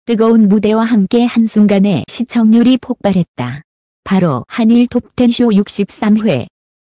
뜨거운 무대와 함께 한순간에 시청률이 폭발했다. 바로 한일 톱10쇼 63회.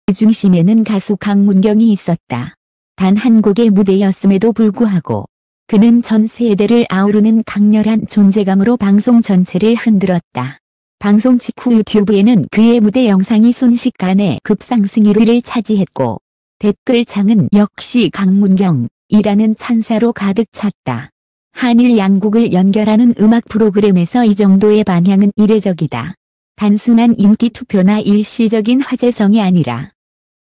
그 중심에는 가수 강문경이 있었다. 단 한 곡의 무대였음에도 불구하고 그는 전 세대를 아우르는 강렬한 존재감으로 방송 전체를 흔들었다. 방송 직후 유튜브에는 그의 무대 영상이 순식간에 급상승 1위를 차지했고 댓글창은 역시 강문경이라는 찬사로 가득 찼다. 한일 양국을 연결하는 음악 프로그램에서 이 정도의 반향은 이례적이다. 단순한 인기 투표나 일시적인 화제성이 아니라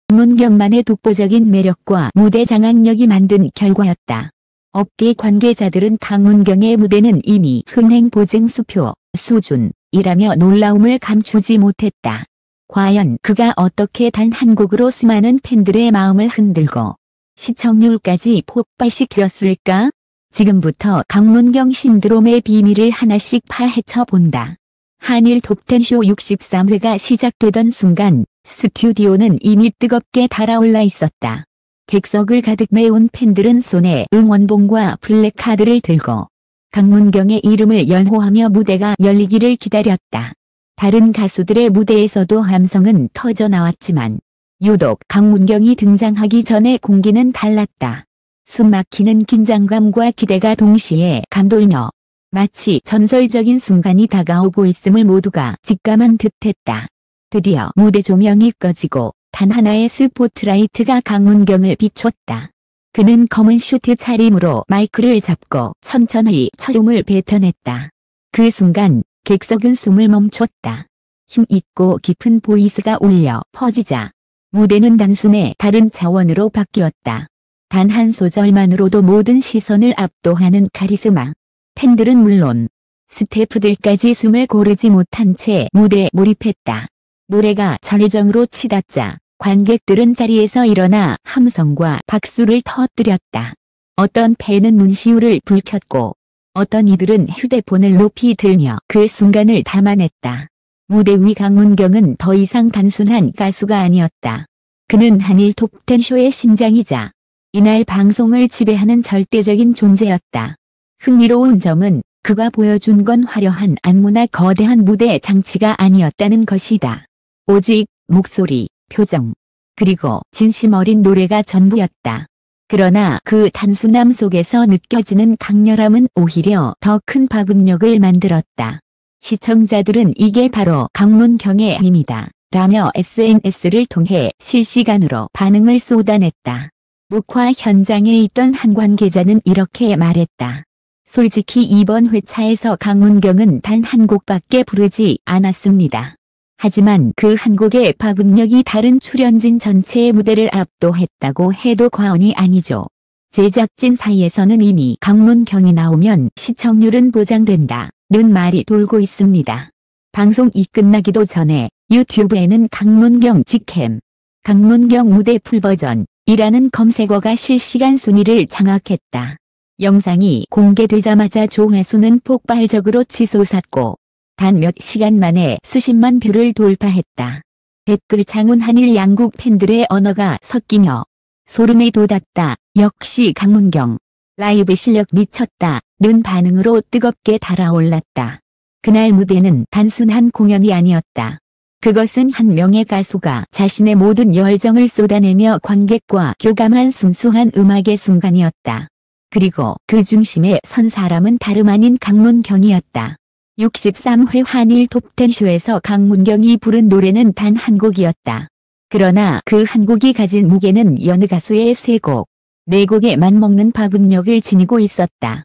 강문경만의 독보적인 매력과 무대 장악력이 만든 결과였다. 업계 관계자들은 강문경의 무대는 이미 흥행 보증 수표 수준이라며 놀라움을 감추지 못했다. 과연 그가 어떻게 단 한 곡으로 수많은 팬들의 마음을 흔들고 시청률까지 폭발시켰을까? 지금부터 강문경 신드롬의 비밀을 하나씩 파헤쳐 본다. 한일 톱10쇼 63회가 시작되던 순간 스튜디오는 이미 뜨겁게 달아올라 있었다. 객석을 가득 메운 팬들은 손에 응원봉과 플래카드를 들고 강문경의 이름을 연호하며 무대가 열리기를 기다렸다. 다른 가수들의 무대에서도 함성은 터져 나왔지만 유독 강문경이 등장하기 전에 공기는 달랐다. 숨막히는 긴장감과 기대가 동시에 감돌며 마치 전설적인 순간이 다가오고 있음을 모두가 직감한 듯했다. 드디어 무대 조명이 꺼지고 단 하나의 스포트라이트가 강문경을 비췄다. 그는 검은 슈트 차림으로 마이크를 잡고 천천히 초음을 뱉어냈다. 그 순간 객석은 숨을 멈췄다. 힘있고 깊은 보이스가 울려 퍼지자 무대는 단숨에 다른 차원으로 바뀌었다. 단 한 소절만으로도 모든 시선을 압도하는 카리스마. 팬들은 물론 스태프들까지 숨을 고르지 못한 채 무대에 몰입했다. 노래가 절정으로 치닫자 관객들은 자리에서 일어나 함성과 박수를 터뜨렸다. 어떤 팬은 눈시울을 붉혔고 어떤 이들은 휴대폰을 높이 들며 그 순간을 담아냈다. 무대 위 강문경은 더 이상 단순한 가수가 아니었다. 그는 한일 톱10쇼의 심장이자 이날 방송을 지배하는 절대적인 존재였다. 흥미로운 점은 그가 보여준 건 화려한 안무나 거대한 무대 장치가 아니었다는 것이다. 오직 목소리, 표정, 그리고 진심 어린 노래가 전부였다. 그러나 그 단순함 속에서 느껴지는 강렬함은 오히려 더 큰 파급력을 만들었다. 시청자들은 이게 바로 강문경의 힘이다 라며 SNS를 통해 실시간으로 반응을 쏟아냈다. 녹화 현장에 있던 한 관계자는 이렇게 말했다. 솔직히 이번 회차에서 강문경은 단 한 곡밖에 부르지 않았습니다. 하지만 그 한 곡의 파급력이 다른 출연진 전체의 무대를 압도했다고 해도 과언이 아니죠. 제작진 사이에서는 이미 강문경이 나오면 시청률은 보장된다는 말이 돌고 있습니다. 방송이 끝나기도 전에 유튜브에는 강문경 직캠, 강문경 무대 풀버전 이라는 검색어가 실시간 순위를 장악했다. 영상이 공개되자마자 조회수는 폭발적으로 치솟았고 단 몇 시간 만에 수십만 뷰를 돌파했다. 댓글창은 한일 양국 팬들의 언어가 섞이며 소름이 돋았다. 역시 강문경. 라이브 실력 미쳤다는 반응으로 뜨겁게 달아올랐다. 그날 무대는 단순한 공연이 아니었다. 그것은 한 명의 가수가 자신의 모든 열정을 쏟아내며 관객과 교감한 순수한 음악의 순간이었다. 그리고 그 중심에 선 사람은 다름 아닌 강문경이었다. 63회 한일 톱10쇼에서 강문경이 부른 노래는 단 한 곡이었다. 그러나 그 한 곡이 가진 무게는 여느 가수의 3곡, 4곡에 맞먹는 파급력을 지니고 있었다.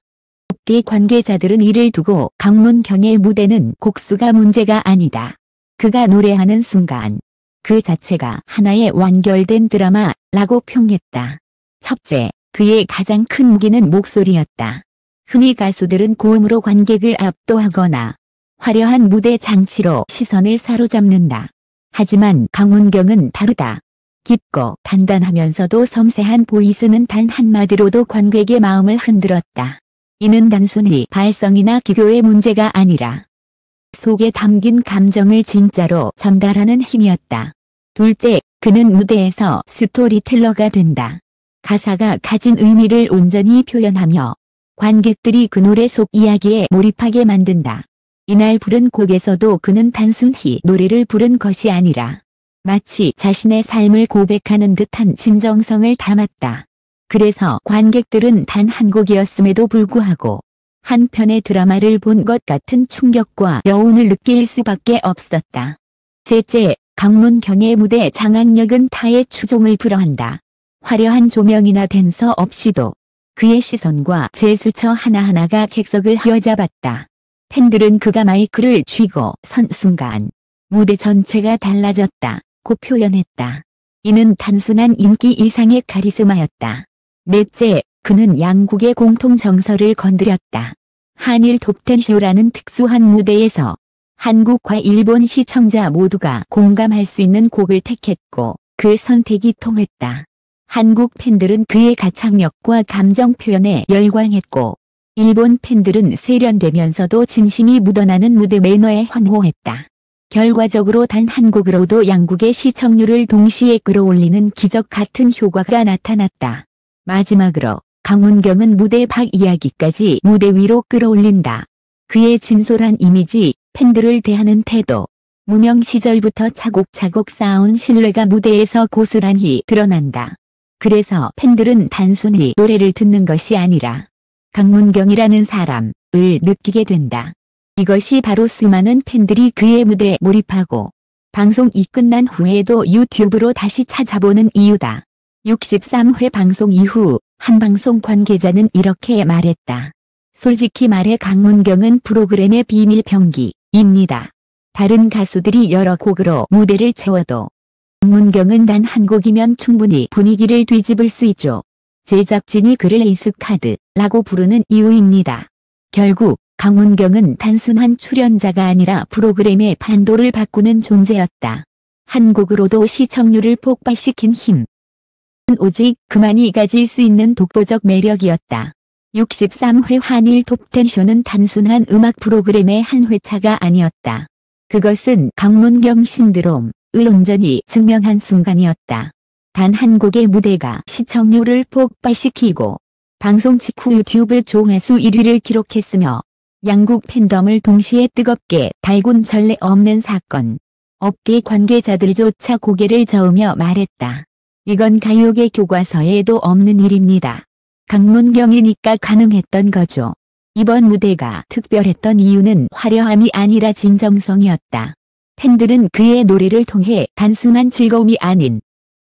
업계 관계자들은 이를 두고 강문경의 무대는 곡수가 문제가 아니다. 그가 노래하는 순간 그 자체가 하나의 완결된 드라마라고 평했다. 첫째, 그의 가장 큰 무기는 목소리였다. 흔히 가수들은 고음으로 관객을 압도하거나 화려한 무대 장치로 시선을 사로잡는다. 하지만 강문경은 다르다. 깊고 단단하면서도 섬세한 보이스는 단 한마디로도 관객의 마음을 흔들었다. 이는 단순히 발성이나 기교의 문제가 아니라 속에 담긴 감정을 진짜로 전달하는 힘이었다. 둘째, 그는 무대에서 스토리텔러가 된다. 가사가 가진 의미를 온전히 표현하며 관객들이 그 노래 속 이야기에 몰입하게 만든다. 이날 부른 곡에서도 그는 단순히 노래를 부른 것이 아니라 마치 자신의 삶을 고백하는 듯한 진정성을 담았다. 그래서 관객들은 단 한 곡이었음에도 불구하고 한 편의 드라마를 본 것 같은 충격과 여운을 느낄 수밖에 없었다. 셋째, 강문경의 무대 장악력은 타의 추종을 불허한다. 화려한 조명이나 댄서 없이도 그의 시선과 제스처 하나하나가 객석을 휘어잡았다. 팬들은 그가 마이크를 쥐고 선 순간 무대 전체가 달라졌다고 표현했다. 이는 단순한 인기 이상의 카리스마였다. 넷째, 그는 양국의 공통 정서를 건드렸다. 한일 톱텐 쇼라는 특수한 무대에서 한국과 일본 시청자 모두가 공감할 수 있는 곡을 택했고 그 선택이 통했다. 한국 팬들은 그의 가창력과 감정 표현에 열광했고 일본 팬들은 세련되면서도 진심이 묻어나는 무대 매너에 환호했다. 결과적으로 단 한 곡으로도 양국의 시청률을 동시에 끌어올리는 기적 같은 효과가 나타났다. 마지막으로 강문경은 무대 밖 이야기까지 무대 위로 끌어올린다. 그의 진솔한 이미지, 팬들을 대하는 태도, 무명 시절부터 차곡차곡 쌓아온 신뢰가 무대에서 고스란히 드러난다. 그래서 팬들은 단순히 노래를 듣는 것이 아니라 강문경이라는 사람을 느끼게 된다. 이것이 바로 수많은 팬들이 그의 무대에 몰입하고 방송이 끝난 후에도 유튜브로 다시 찾아보는 이유다. 63회 방송 이후 한 방송 관계자는 이렇게 말했다. 솔직히 말해 강문경은 프로그램의 비밀 병기입니다. 다른 가수들이 여러 곡으로 무대를 채워도 강문경은 단 한 곡이면 충분히 분위기를 뒤집을 수 있죠. 제작진이 그를 에이스카드라고 부르는 이유입니다. 결국 강문경은 단순한 출연자가 아니라 프로그램의 판도를 바꾸는 존재였다. 한 곡으로도 시청률을 폭발시킨 힘. 오직 그만이 가질 수 있는 독보적 매력이었다. 63회 한일 톱텐 쇼는 단순한 음악 프로그램의 한 회차가 아니었다. 그것은 강문경 신드롬을 온전히 증명한 순간이었다. 단 한 곡의 무대가 시청률을 폭발시키고 방송 직후 유튜브 조회수 1위를 기록했으며 양국 팬덤을 동시에 뜨겁게 달군 전례 없는 사건. 업계 관계자들조차 고개를 저으며 말했다. 이건 가요계 교과서에도 없는 일입니다. 강문경이니까 가능했던 거죠. 이번 무대가 특별했던 이유는 화려함이 아니라 진정성이었다. 팬들은 그의 노래를 통해 단순한 즐거움이 아닌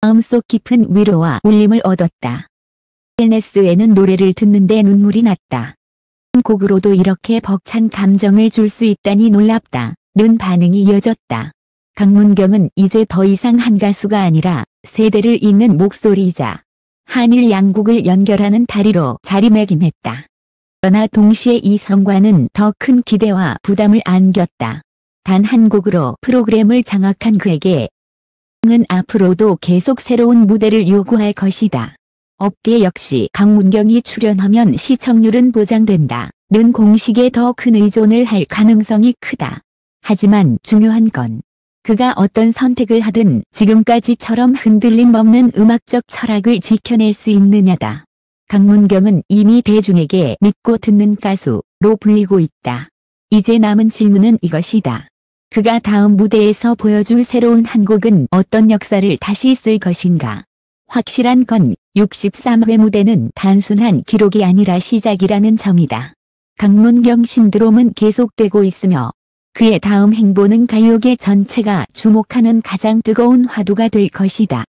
마음속 깊은 위로와 울림을 얻었다. SNS에는 노래를 듣는데 눈물이 났다. 한 곡으로도 이렇게 벅찬 감정을 줄 수 있다니 놀랍다는 반응이 이어졌다. 강문경은 이제 더 이상 한 가수가 아니라 세대를 잇는 목소리이자 한일 양국을 연결하는 다리로 자리매김했다. 그러나 동시에 이 성과는 더 큰 기대와 부담을 안겼다. 단 한 곡으로 프로그램을 장악한 그에게 은 앞으로도 계속 새로운 무대를 요구할 것이다. 업계 역시 강문경이 출연하면 시청률은 보장된다. 는 공식에 더 큰 의존을 할 가능성이 크다. 하지만 중요한 건 그가 어떤 선택을 하든 지금까지처럼 흔들림 없는 음악적 철학을 지켜낼 수 있느냐다. 강문경은 이미 대중에게 믿고 듣는 가수로 불리고 있다. 이제 남은 질문은 이것이다. 그가 다음 무대에서 보여줄 새로운 한 곡은 어떤 역사를 다시 쓸 것인가? 확실한 건 63회 무대는 단순한 기록이 아니라 시작이라는 점이다. 강문경 신드롬은 계속되고 있으며 그의 다음 행보는 가요계 전체가 주목하는 가장 뜨거운 화두가 될 것이다.